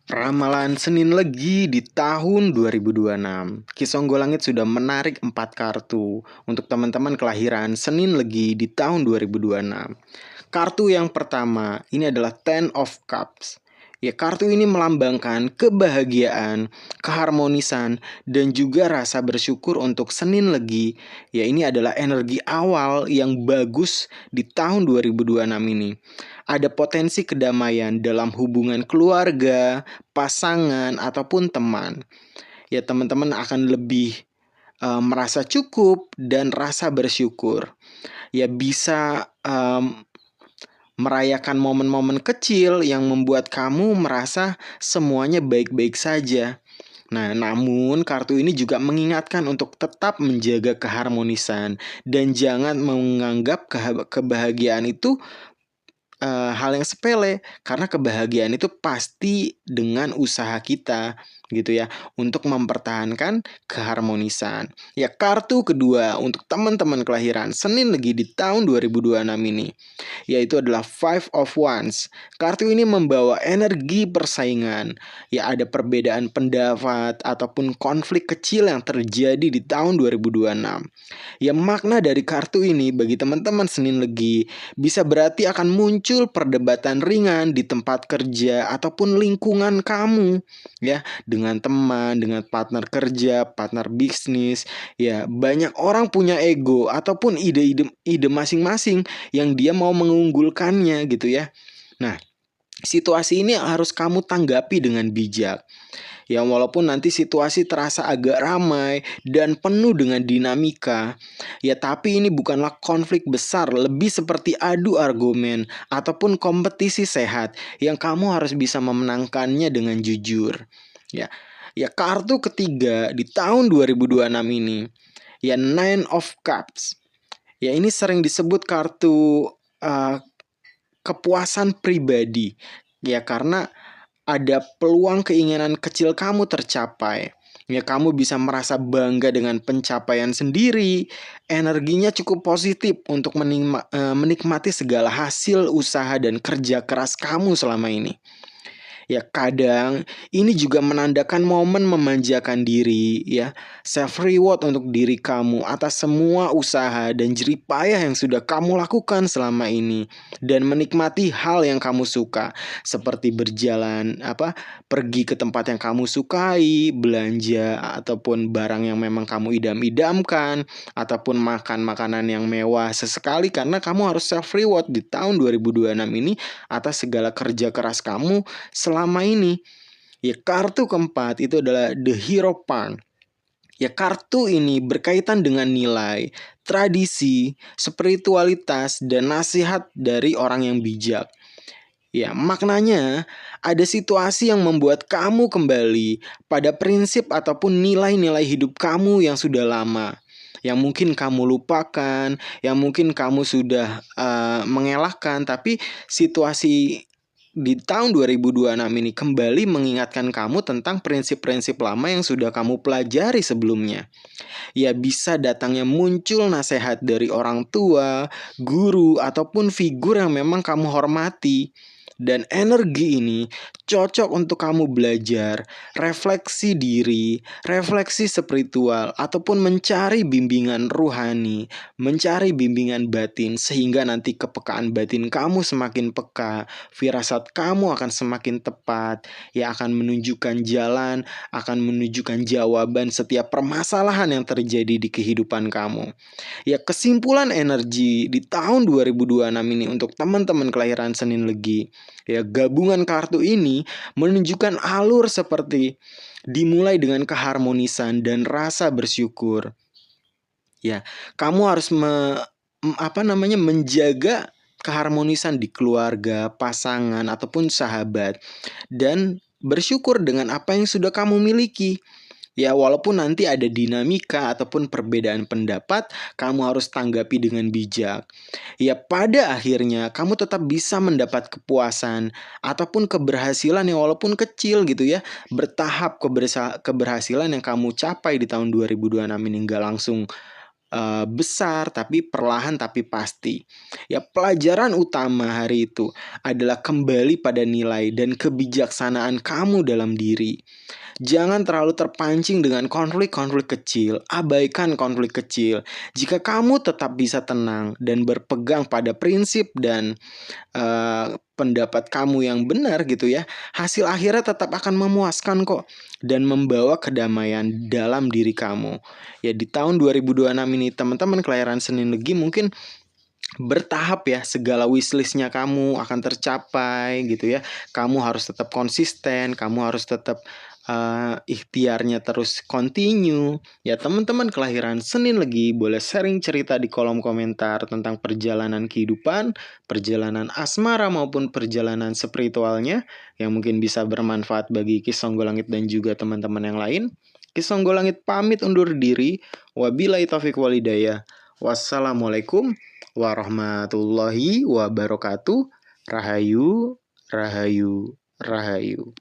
Ramalan Senin Legi di tahun 2026. Kisonggolangit sudah menarik 4 kartu untuk teman-teman kelahiran Senin Legi di tahun 2026. Kartu yang pertama ini adalah Ten of Cups. Ya, kartu ini melambangkan kebahagiaan, keharmonisan, dan juga rasa bersyukur untuk Senin Legi. Ya, ini adalah energi awal yang bagus di tahun 2026 ini. Ada potensi kedamaian dalam hubungan keluarga, pasangan, ataupun teman. Ya, teman-teman akan lebih merasa cukup dan rasa bersyukur. Ya, bisa merayakan momen-momen kecil yang membuat kamu merasa semuanya baik-baik saja. Nah, namun kartu ini juga mengingatkan untuk tetap menjaga keharmonisan dan jangan menganggap kebahagiaan itu hal yang sepele, karena kebahagiaan itu pasti dengan usaha kita gitu ya, untuk mempertahankan keharmonisan. Ya, kartu kedua untuk teman-teman kelahiran Senin Legi di tahun 2026 ini, yaitu adalah Five of Wands. Kartu ini membawa energi persaingan. Ya, ada perbedaan pendapat ataupun konflik kecil yang terjadi di tahun 2026. Ya, makna dari kartu ini bagi teman-teman Senin Legi bisa berarti akan muncul perdebatan ringan di tempat kerja ataupun lingkungan kamu, ya, dengan teman, dengan partner kerja, partner bisnis. Ya, banyak orang punya ego ataupun ide masing-masing yang dia mau mengunggulkannya gitu ya. Nah, situasi ini harus kamu tanggapi dengan bijak. Ya, walaupun nanti situasi terasa agak ramai dan penuh dengan dinamika, ya tapi ini bukanlah konflik besar, lebih seperti adu argumen ataupun kompetisi sehat yang kamu harus bisa memenangkannya dengan jujur. Ya. Ya, kartu ketiga di tahun 2026 ini, ya Nine of Cups. Ya, ini sering disebut kartu kepuasan pribadi. Ya, karena ada peluang keinginan kecil kamu tercapai. Ya, kamu bisa merasa bangga dengan pencapaian sendiri. Energinya cukup positif untuk menikmati segala hasil usaha dan kerja keras kamu selama ini. Ya, kadang ini juga menandakan momen memanjakan diri, ya, self reward untuk diri kamu atas semua usaha dan jerih payah yang sudah kamu lakukan selama ini, dan menikmati hal yang kamu suka seperti pergi ke tempat yang kamu sukai, belanja ataupun barang yang memang kamu idam-idamkan, ataupun makan makanan yang mewah sesekali, karena kamu harus self reward di tahun 2026 ini atas segala kerja keras kamu selama ini. Ya, kartu keempat itu adalah The Hierophant. Ya, kartu ini berkaitan dengan nilai, tradisi, spiritualitas, dan nasihat dari orang yang bijak. Ya, maknanya ada situasi yang membuat kamu kembali pada prinsip ataupun nilai-nilai hidup kamu yang sudah lama, yang mungkin kamu lupakan, yang mungkin kamu sudah mengelakkan, tapi situasi di tahun 2026 ini kembali mengingatkan kamu tentang prinsip-prinsip lama yang sudah kamu pelajari sebelumnya. Ya, bisa datangnya muncul nasihat dari orang tua, guru, ataupun figur yang memang kamu hormati. Dan energi ini cocok untuk kamu belajar, refleksi diri, refleksi spiritual, ataupun mencari bimbingan ruhani, mencari bimbingan batin, sehingga nanti kepekaan batin kamu semakin peka, firasat kamu akan semakin tepat, ya akan menunjukkan jalan, akan menunjukkan jawaban setiap permasalahan yang terjadi di kehidupan kamu. Ya, kesimpulan energi di tahun 2026 ini untuk teman-teman kelahiran Senin Legi. Ya, gabungan kartu ini menunjukkan alur seperti dimulai dengan keharmonisan dan rasa bersyukur. Ya, kamu harus menjaga keharmonisan di keluarga, pasangan, ataupun sahabat, dan bersyukur dengan apa yang sudah kamu miliki. Ya, walaupun nanti ada dinamika ataupun perbedaan pendapat, kamu harus tanggapi dengan bijak. Ya, pada akhirnya kamu tetap bisa mendapat kepuasan ataupun keberhasilan yang walaupun kecil gitu ya. Bertahap keberhasilan yang kamu capai di tahun 2026 ini, nggak langsung besar tapi perlahan tapi pasti. Ya, pelajaran utama hari itu adalah kembali pada nilai dan kebijaksanaan kamu dalam diri. Jangan terlalu terpancing dengan konflik-konflik kecil, abaikan konflik kecil. Jika kamu tetap bisa tenang dan berpegang pada prinsip dan pendapat kamu yang benar gitu ya, hasil akhirnya tetap akan memuaskan kok dan membawa kedamaian dalam diri kamu. Ya, di tahun 2026 ini teman-teman kelahiran Senin Legi mungkin bertahap ya, segala wishlistnya kamu akan tercapai gitu ya. Kamu harus tetap konsisten, kamu harus tetap ikhtiarnya terus continue. Ya, teman-teman kelahiran Senin Legi boleh sharing cerita di kolom komentar tentang perjalanan kehidupan, perjalanan asmara maupun perjalanan spiritualnya yang mungkin bisa bermanfaat bagi Kisonggolangit dan juga teman-teman yang lain. Kisonggolangit pamit undur diri. Wabillahi taufiq walhidayah. Wassalamualaikum warahmatullahi wabarakatuh. Rahayu, rahayu, rahayu.